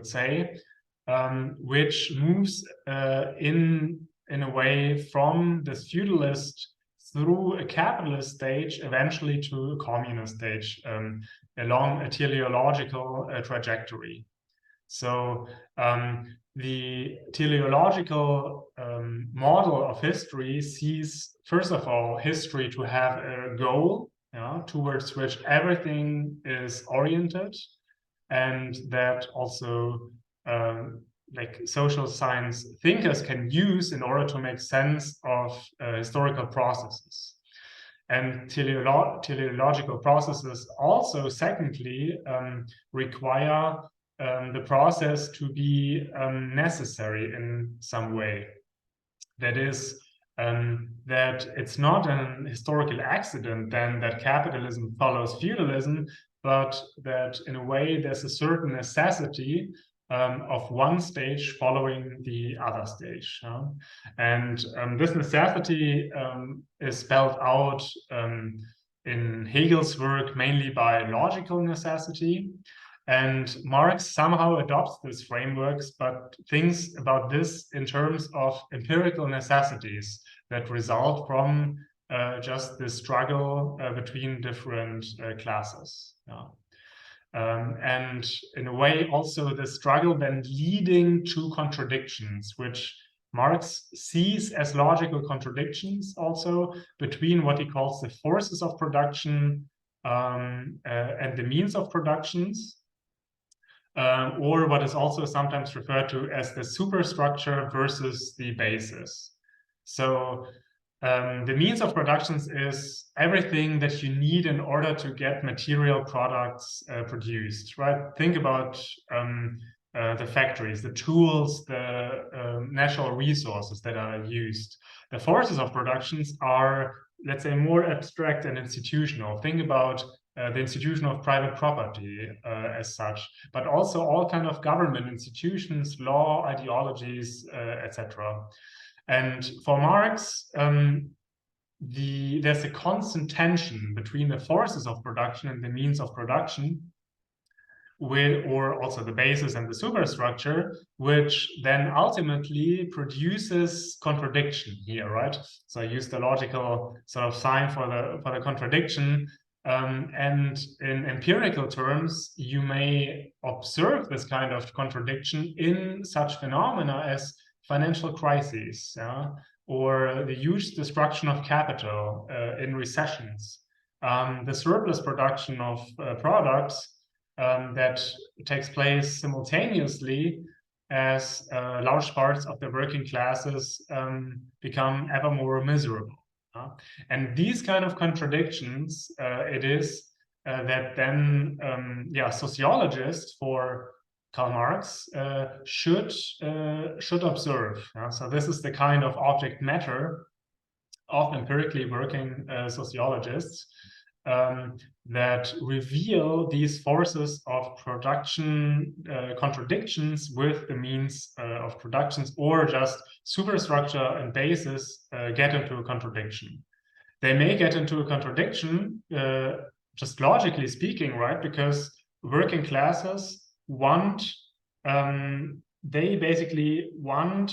would say, which moves in a way from this feudalist through a capitalist stage, eventually to a communist stage, along a teleological trajectory. So the teleological model of history sees, first of all, history to have a goal, towards which everything is oriented, and that also like social science thinkers can use in order to make sense of historical processes. And teleological processes also, secondly, require the process to be necessary in some way. That is, that it's not an historical accident then that capitalism follows feudalism, but that in a way there's a certain necessity of one stage following the other stage. And this necessity is spelled out in Hegel's work mainly by logical necessity. And Marx somehow adopts these frameworks, but thinks about this in terms of empirical necessities that result from just the struggle between different classes. And in a way, also the struggle then leading to contradictions, which Marx sees as logical contradictions also between what he calls the forces of production and the means of productions. Or what is also sometimes referred to as the superstructure versus the basis. So the means of productions is everything that you need in order to get material products produced, right? Think about the factories, the tools, the natural resources that are used. The forces of productions are, let's say, more abstract and institutional. Think about the institution of private property as such, but also all kind of government institutions, law, ideologies, etc. And for Marx, there's a constant tension between the forces of production and the means of production, or also the basis and the superstructure, which then ultimately produces contradiction here, right? So I use the logical sort of sign for the contradiction. And in empirical terms, you may observe this kind of contradiction in such phenomena as financial crises, or the huge destruction of capital in recessions, the surplus production of products that takes place simultaneously as large parts of the working classes become ever more miserable. And these kind of contradictions, it is that then, sociologists for Karl Marx should observe. So this is the kind of object matter of empirically working sociologists that reveal these forces of production contradictions with the means of productions, or just superstructure and basis get into a contradiction. They may get into a contradiction, just logically speaking, right? Because working classes want, they basically want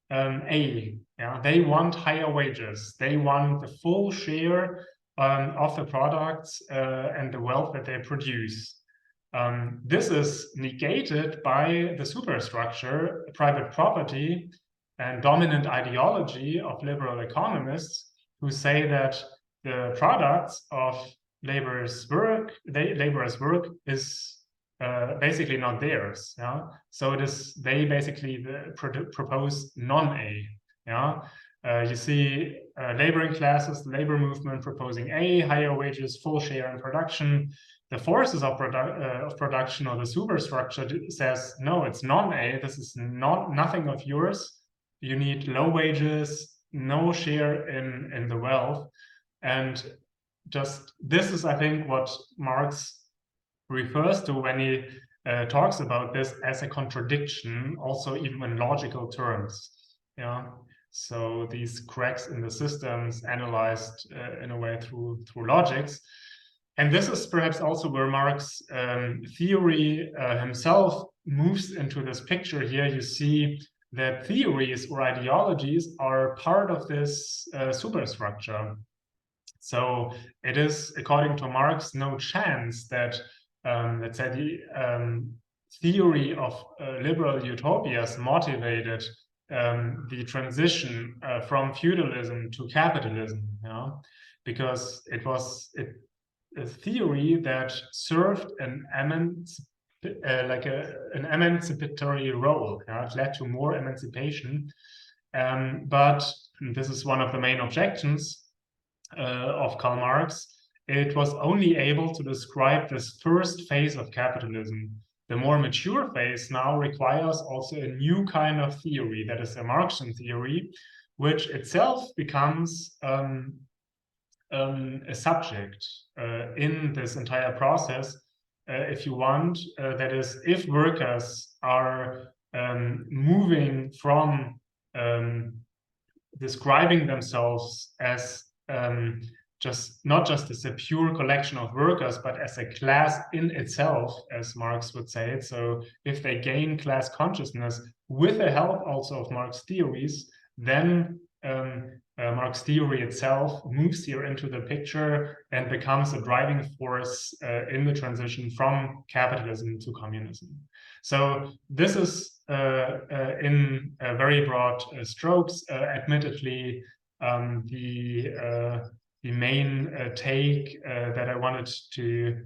they want higher wages. They want the full share of the products and the wealth that they produce. This is negated by the superstructure, private property, and dominant ideology of liberal economists who say that the products of laborers' work is basically not theirs. So it is, they basically propose non-A. You see laboring classes, the labor movement proposing A, higher wages, full share in production. The forces of production, or the superstructure, says, no, it's non-A, this is nothing of yours. You need low wages, no share in the wealth. And just this is, I think, what Marx refers to when he talks about this as a contradiction, also even in logical terms. So these cracks in the systems analyzed in a way through logics. And this is perhaps also where Marx's theory himself moves into this picture. Here you see that theories or ideologies are part of this superstructure. So it is, according to Marx, no chance that, let's say, the theory of liberal utopias motivated the transition from feudalism to capitalism, because it was a theory that served an emancipatory role. It led to more emancipation, but this is one of the main objections of Karl Marx. It was only able to describe this first phase of capitalism. The more mature phase now requires also a new kind of theory, that is a Marxian theory, which itself becomes a subject in this entire process, if you want. That is, if workers are moving from describing themselves as not just as a pure collection of workers, but as a class in itself, as Marx would say it. So if they gain class consciousness with the help also of Marx theories, then Marx theory itself moves here into the picture and becomes a driving force in the transition from capitalism to communism. So this is in very broad strokes, admittedly, the main take that I wanted to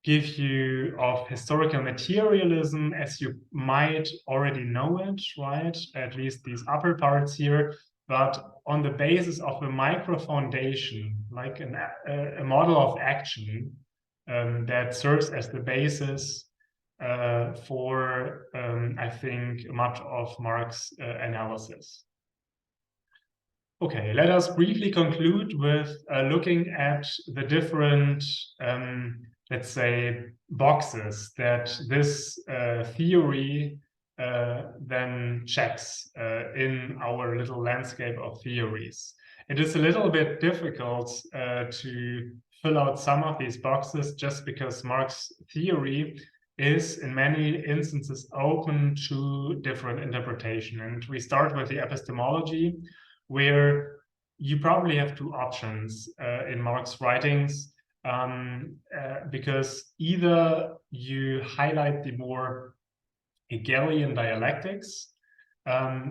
give you of historical materialism, as you might already know it, right? At least these upper parts here, but on the basis of a micro foundation, like a model of action that serves as the basis for, I think, much of Marx's analysis. Okay, let us briefly conclude with looking at the different, let's say, boxes that this theory then checks in our little landscape of theories. It is a little bit difficult to fill out some of these boxes just because Marx's theory is in many instances open to different interpretation. And we start with the epistemology, where you probably have two options in Marx's writings, because either you highlight the more Hegelian dialectics,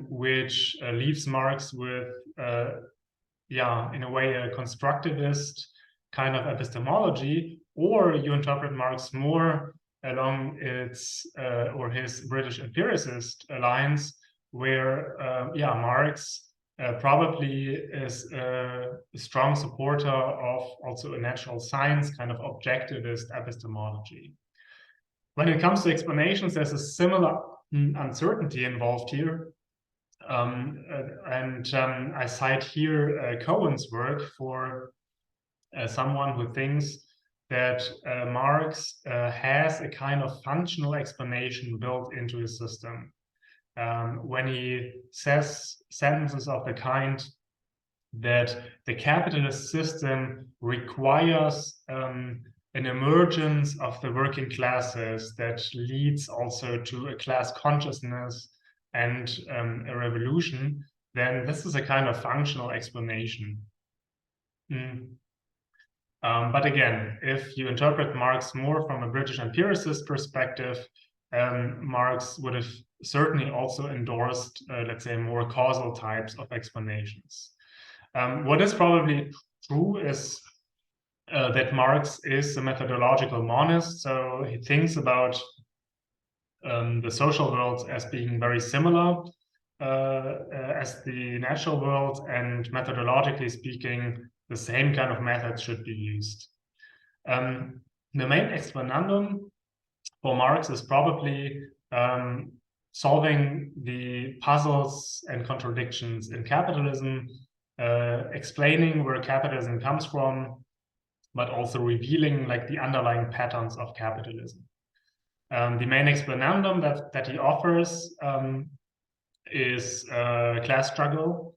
which leaves Marx with, in a way, a constructivist kind of epistemology, or you interpret Marx more along its or his British empiricist lines, where Marx probably is a strong supporter of also a natural science kind of objectivist epistemology. When it comes to explanations, there's a similar uncertainty involved here. I cite here Cohen's work for someone who thinks that Marx has a kind of functional explanation built into his system. When he says sentences of the kind that the capitalist system requires an emergence of the working classes that leads also to a class consciousness and a revolution, then this is a kind of functional explanation. But again, if you interpret Marx more from a British empiricist perspective, Marx would have certainly also endorsed, let's say, more causal types of explanations. What is probably true is that Marx is a methodological monist, so he thinks about the social world as being very similar as the natural world, and methodologically speaking, the same kind of methods should be used. The main explanandum for Marx is probably solving the puzzles and contradictions in capitalism, explaining where capitalism comes from, but also revealing like the underlying patterns of capitalism. The main explanandum that he offers is class struggle.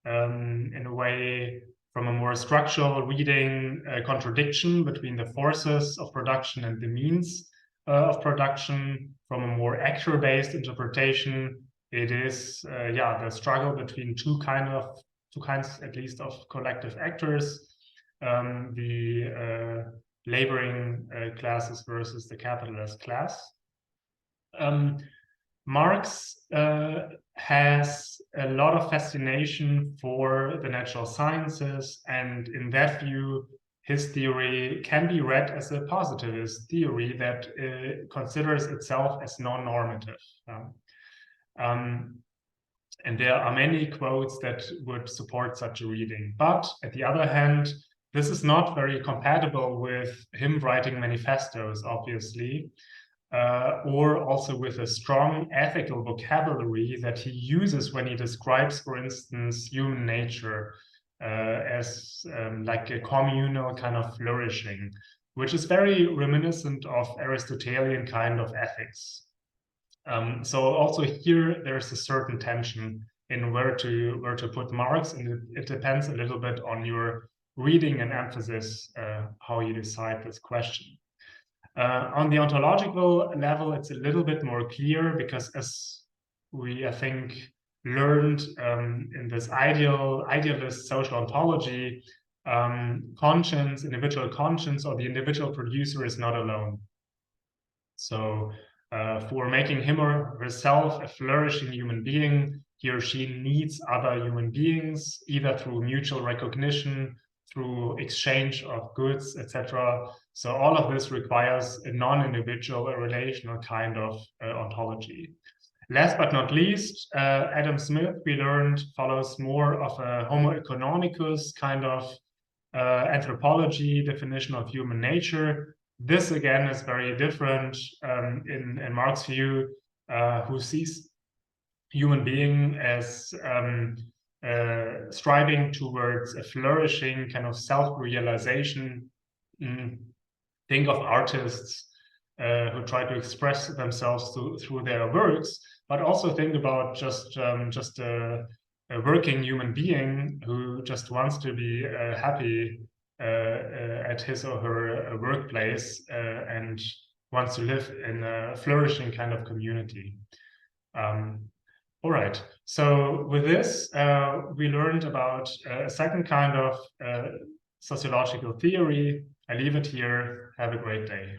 In a way, from a more structural reading, contradiction between the forces of production and the means of production. From a more actor-based interpretation, it is the struggle between two kinds at least of collective actors, the laboring classes versus the capitalist class. Marx has a lot of fascination for the natural sciences, and in that view, his theory can be read as a positivist theory that considers itself as non-normative. And there are many quotes that would support such a reading. But at the other hand, this is not very compatible with him writing manifestos, obviously, or also with a strong ethical vocabulary that he uses when he describes, for instance, human nature as like a communal kind of flourishing, which is very reminiscent of Aristotelian kind of ethics. So also here there's a certain tension in where to put Marx, and it depends a little bit on your reading and emphasis how you decide this question. On the ontological level, it's a little bit more clear because, as we, I think, learned in this idealist social ontology, conscience, individual conscience, or the individual producer is not alone. So for making him or herself a flourishing human being, he or she needs other human beings, either through mutual recognition, through exchange of goods, etc. So all of this requires a non-individual, a relational kind of ontology. Last but not least, Adam Smith, we learned, follows more of a homo economicus kind of anthropology definition of human nature. This again is very different in Marx's view, who sees human being as striving towards a flourishing kind of self-realization. Think of artists who try to express themselves through their works, but also think about just a working human being who just wants to be happy at his or her workplace and wants to live in a flourishing kind of community. All right, so with this, we learned about a second kind of sociological theory. I leave it here. Have a great day.